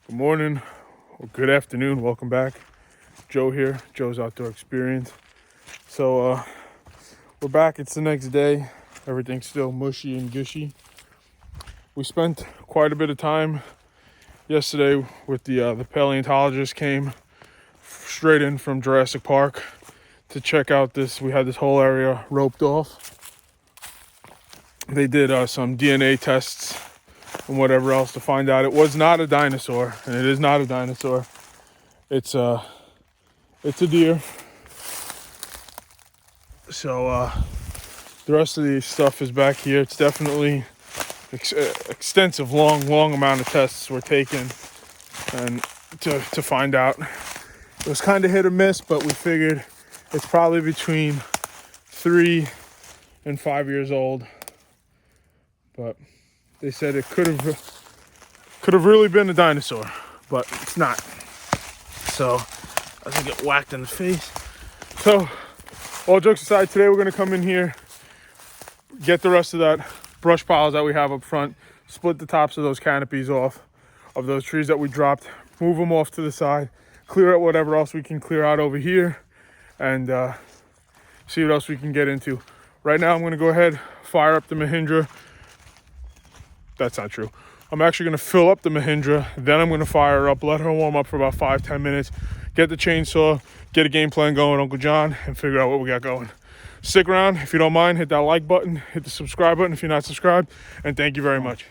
Good morning, or good afternoon, welcome back. Joe here, Joe's Outdoor Experience. So we're back, it's the next day. Everything's still mushy and gushy. We spent quite a bit of time yesterday with the paleontologist came straight in from Jurassic Park to check out this. We had this whole area roped off. They did some DNA tests and whatever else to find out it was not a dinosaur, and it is not a dinosaur. It's a deer. So the rest of the stuff is back here. It's definitely extensive, long amount of tests were taken, and to find out. It was kind of hit or miss, but we figured it's probably between 3 and 5 years old. But they said it could have really been a dinosaur, but it's not. So I think get whacked in the face. So all jokes aside, today we're gonna come in here, get the rest of that brush piles that we have up front, split the tops of those canopies off of those trees that we dropped, move them off to the side, clear out whatever else we can clear out over here, and see what else we can get into. Right now I'm gonna go ahead, fire up the Mahindra. That's not true. I'm actually gonna fill up the Mahindra, then I'm gonna fire her up, let her warm up for about 5-10 minutes, get the chainsaw, get a game plan going, Uncle John, and figure out what we got going. Stick around. If you don't mind, hit that like button, hit the subscribe button if you're not subscribed, and thank you very much.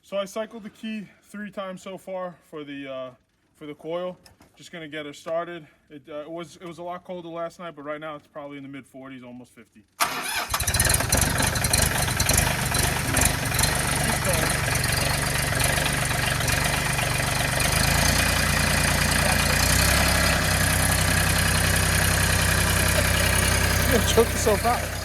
So I cycled the key 3 times so far for the coil. Just gonna get her started. It was a lot colder last night, but right now it's probably in the mid 40s, almost 50. Yeah, choke yourself out.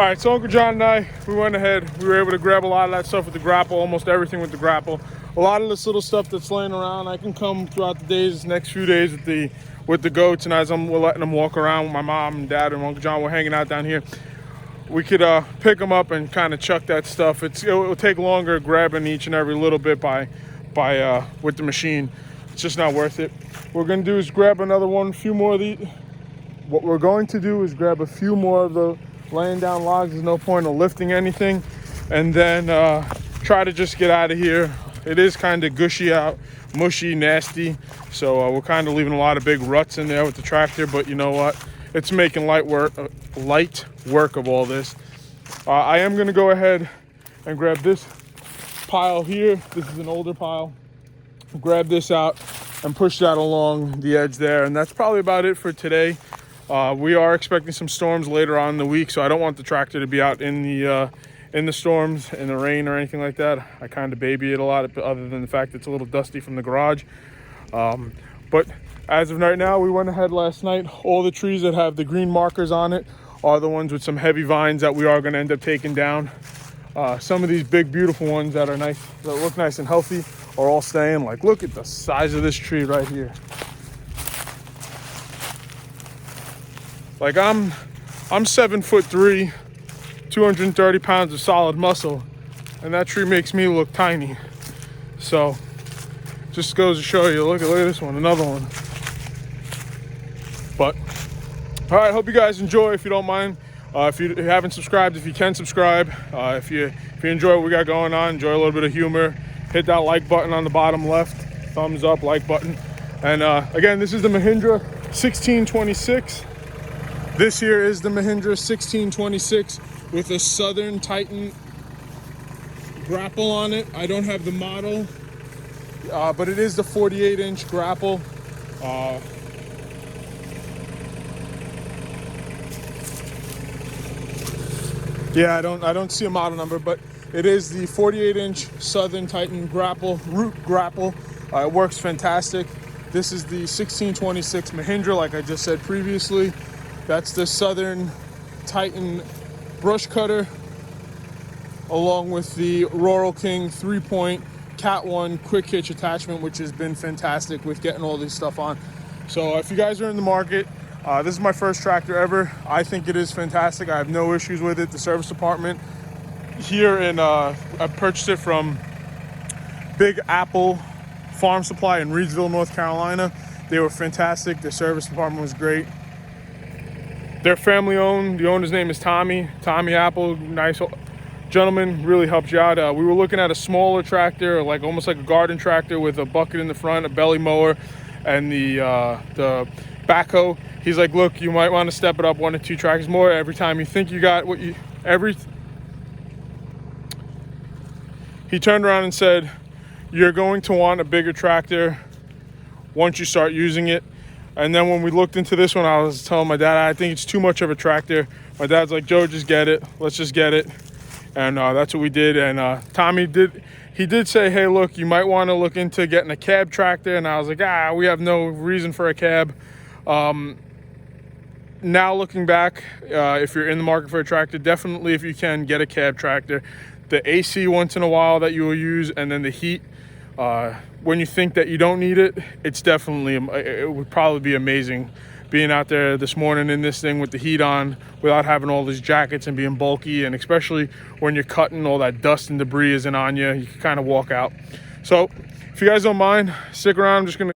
All right, so Uncle John and I, we went ahead. We were able to grab a lot of that stuff with the Grapple, almost everything with the Grapple. A lot of this little stuff that's laying around, I can come throughout the days, next few days with the goats, and as we're letting them walk around with my mom and dad and Uncle John, we're hanging out down here. We could pick them up and kind of chuck that stuff. It will take longer grabbing each and every little bit with the machine. It's just not worth it. What we're gonna do is grab another one, a few more of these. What we're going to do is grab a few more of the laying down logs. There's no point of lifting anything, and then try to just get out of here. It is kind of gushy out, mushy, nasty, so we're kind of leaving a lot of big ruts in there with the tractor, but you know what, it's making light work of all this. I am going to go ahead and grab this pile here. This is an older pile. Grab this out and push that along the edge there, and that's probably about it for today. We are expecting some storms later on in the week, so I don't want the tractor to be out in the storms, in the rain or anything like that. I kind of baby it a lot, other than the fact it's a little dusty from the garage. But as of right now, we went ahead last night. All the trees that have the green markers on it are the ones with some heavy vines that we are going to end up taking down. Some of these big, beautiful ones that are nice, that look nice and healthy, are all staying. Like, look at the size of this tree right here. Like, I'm 7'3", 230 pounds of solid muscle, and that tree makes me look tiny. So just goes to show you. Look at this one, another one. But all right, hope you guys enjoy. If you don't mind, if you haven't subscribed, if you can subscribe. If you enjoy what we got going on, enjoy a little bit of humor, hit that like button on the bottom left, thumbs up, like button. And again, this is the Mahindra 1626. This here is the Mahindra 1626 with a Southern Titan Grapple on it. I don't have the model, but it is the 48-inch Grapple. Yeah, I don't see a model number, but it is the 48-inch Southern Titan Grapple, root Grapple. It works fantastic. This is the 1626 Mahindra, like I just said previously. That's the Southern Titan brush cutter, along with the Rural King 3-point Cat 1 quick hitch attachment, which has been fantastic with getting all this stuff on. So if you guys are in the market, this is my first tractor ever. I think it is fantastic. I have no issues with it. The service department here I purchased it from Big Apple Farm Supply in Reedsville, North Carolina. They were fantastic. The service department was great. They're family owned. The owner's name is Tommy Apple. Nice gentleman, really helps you out. We were looking at a smaller tractor, like almost like a garden tractor with a bucket in the front, a belly mower, and the backhoe. He's like, look, you might want to step it up 1 or 2 tractors more. Every time you think you got he turned around and said, you're going to want a bigger tractor once you start using it. And then when we looked into this one, I was telling my dad, I think it's too much of a tractor. My dad's like, Joe, just get it. Let's just get it. And that's what we did. And Tommy did say, hey, look, you might want to look into getting a cab tractor. And I was like, we have no reason for a cab. Now looking back, if you're in the market for a tractor, definitely, if you can, get a cab tractor. The AC once in a while that you will use, and then the heat. When you think that you don't need it, it's definitely, it would probably be amazing being out there this morning in this thing with the heat on without having all these jackets and being bulky, and especially when you're cutting, all that dust and debris isn't on you. You can kind of walk out. So if you guys don't mind, stick around. I'm just gonna